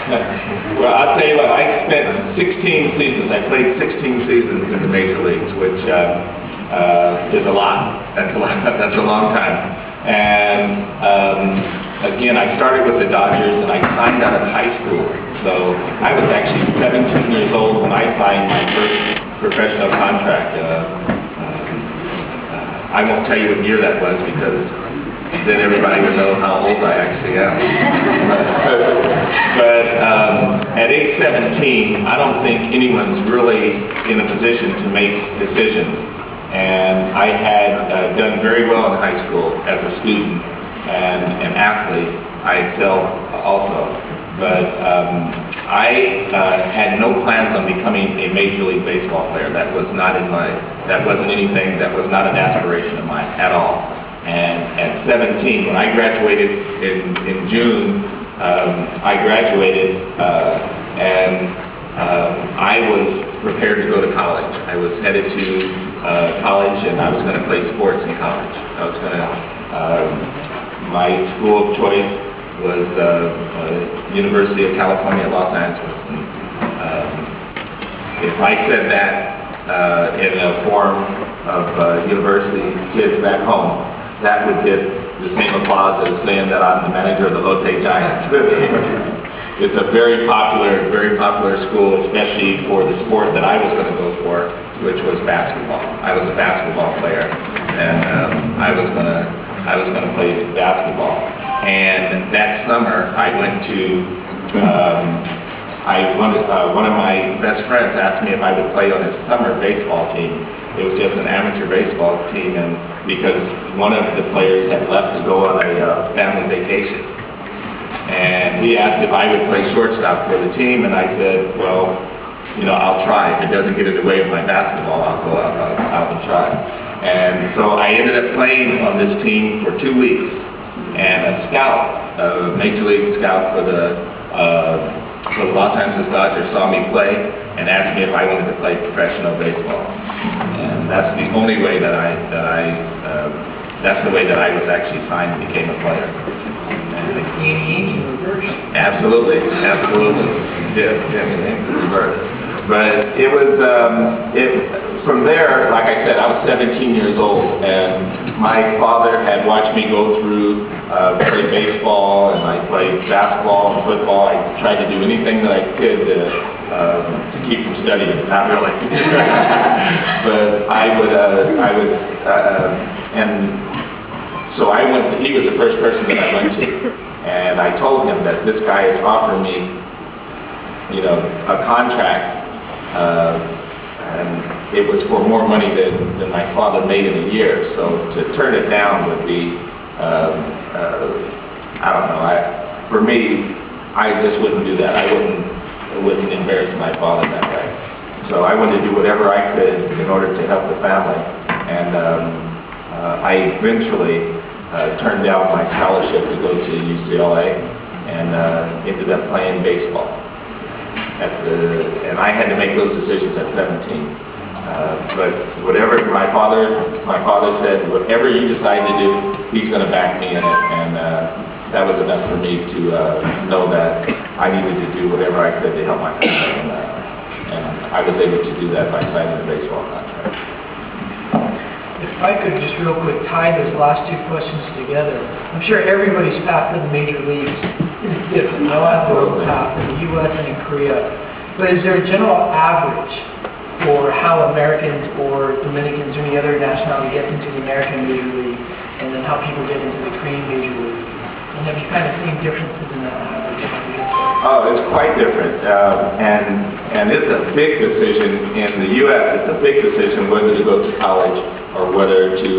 Well, I'll tell you what, I spent 16 seasons, I played 16 seasons in the major leagues, which is a lot. That's a long time. And again, I started with the Dodgers and I signed out of high school. So I was actually 17 years old when I signed my first professional contract. I won't tell you what year that was because then everybody would know how old I actually am. But at age 17, I don't think anyone's really in a position to make decisions. And I had done very well in high school as a student and an athlete. I excelled also. But I had no plans on becoming a Major League Baseball player. That was not in my, that wasn't anything, that was not an aspiration of mine at all. And at 17, when I graduated in June, I graduated and I was prepared to go to college. I was headed to college and I was going to play sports in college. I was going to, my school of choice was University of California at Los Angeles. And, if I said that in a forum of university kids back home, that would get the same applause as saying that I'm the manager of the Lotte Giants. It's a very popular school, especially for the sport that I was going to go for, which was basketball. I was a basketball player, and I was going to play basketball. And that summer, I went to. One of my best friends asked me if I would play on his summer baseball team. It was just an amateur baseball team, and because one of the players had left to go on a family vacation. And he asked if I would play shortstop for the team, and I said, well, you know, I'll try. If it doesn't get in the way of my basketball, I'll go out and try. And so I ended up playing on this team for 2 weeks, and a scout, a major league scout for the Los Angeles Dodgers saw me play and asked me if I wanted to play professional baseball. And that's the only way that's the way that I was actually signed and became a player. Absolutely. Reverse. But it was, from there, like I said, I was 17 years old, and my father had watched me go through, play baseball, and I played basketball and football. I tried to do anything that I could to keep from studying, not really. But and so I went, he was the first person that I went to, and I told him that this guy is offering me, you know, a contract, and it was for more money than my father made in a year. So to turn it down would be, I don't know. For me, I just wouldn't do that. I wouldn't embarrass my father that way. So I wanted to do whatever I could in order to help the family. And I eventually turned down my scholarship to go to UCLA and ended up playing baseball. And I had to make those decisions at 17. But whatever my father said, whatever you decide to do, he's going to back me in it. And that was enough for me to know that I needed to do whatever I could to help my family. And I was able to do that by signing a baseball contract. If I could just real quick tie those last two questions together. I'm sure everybody's path to the major leagues is different. No athlete's path in the U.S. and in Korea. But is there a general average for how Americans or Dominicans or any other nationality get into the American Major League, and then how people get into the Korean Major League? And have you kind of seen differences in that average? Oh, it's quite different. And it's a big decision in the U.S. It's a big decision whether to go to college or whether to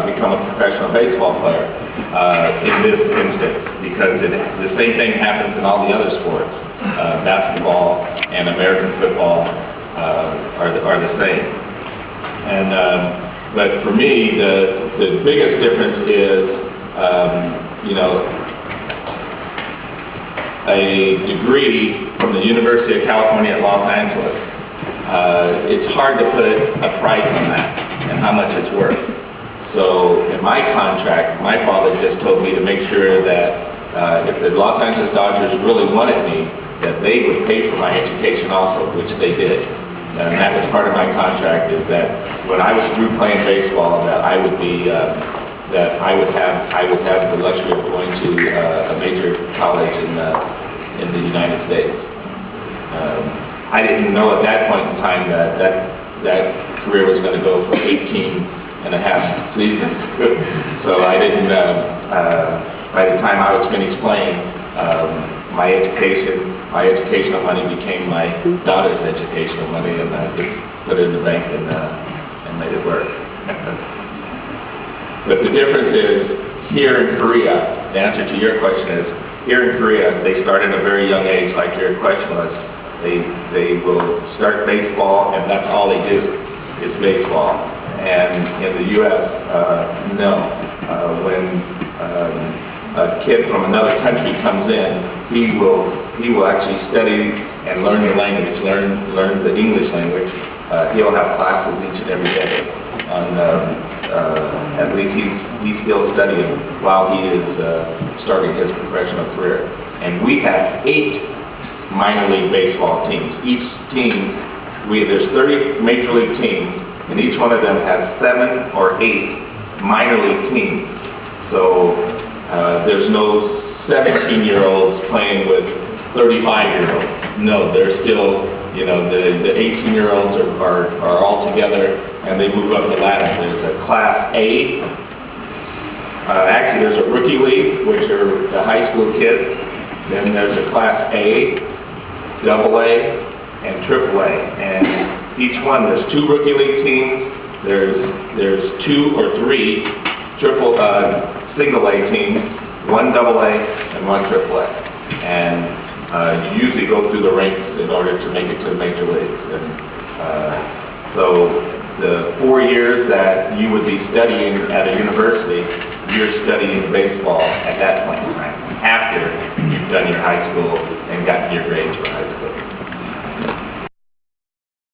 become a professional baseball player in this instance, because the same thing happens in all the other sports. Basketball and American football are the same. And but for me, the biggest difference is you know, a degree from the University of California at Los Angeles. It's hard to put a price on that and how much it's worth. So in my contract, my father just told me to make sure that if the Los Angeles Dodgers really wanted me, that they would pay for my education also, which they did. And that was part of my contract, is that when I was through playing baseball, that I would be, that I would have the luxury of going to a major college in the United States. I didn't know at that point in time that career was going to go for 18 and a half seasons. So I didn't, by the time I was finished playing, my educational money became my daughter's educational money, and I just put it in the bank and made it work. But the difference is, here in Korea, the answer to your question is, here in Korea, they start at a very young age, like your question was. They will start baseball, and that's all they do, is baseball. And in the U.S., no. When a kid from another country comes in, he will actually study and learn the language, learn the English language. He'll have classes each and every day. At least he's still studying while he is starting his professional career. And we have 8 minor league baseball teams. Each team, there's 30 major league teams, and each one of them has 7 or 8 minor league teams. So there's no 17-year-olds playing with 35-year-olds. No, they're still, you know, the 18-year-olds are all together, and they move up the ladder. There's a Class A. Actually, there's a rookie league, which are the high school kids. Then there's a Class A, Double A, and Triple A. And each one, there's 2 rookie league teams. There's 2 or 3 single A teams, 1 Double A, and 1 Triple A. And you usually go through the ranks in order to make it to the major leagues. And so the 4 years that you would be studying at a university, you're studying baseball at that point in time, after you've done your high school and gotten your grades for high school.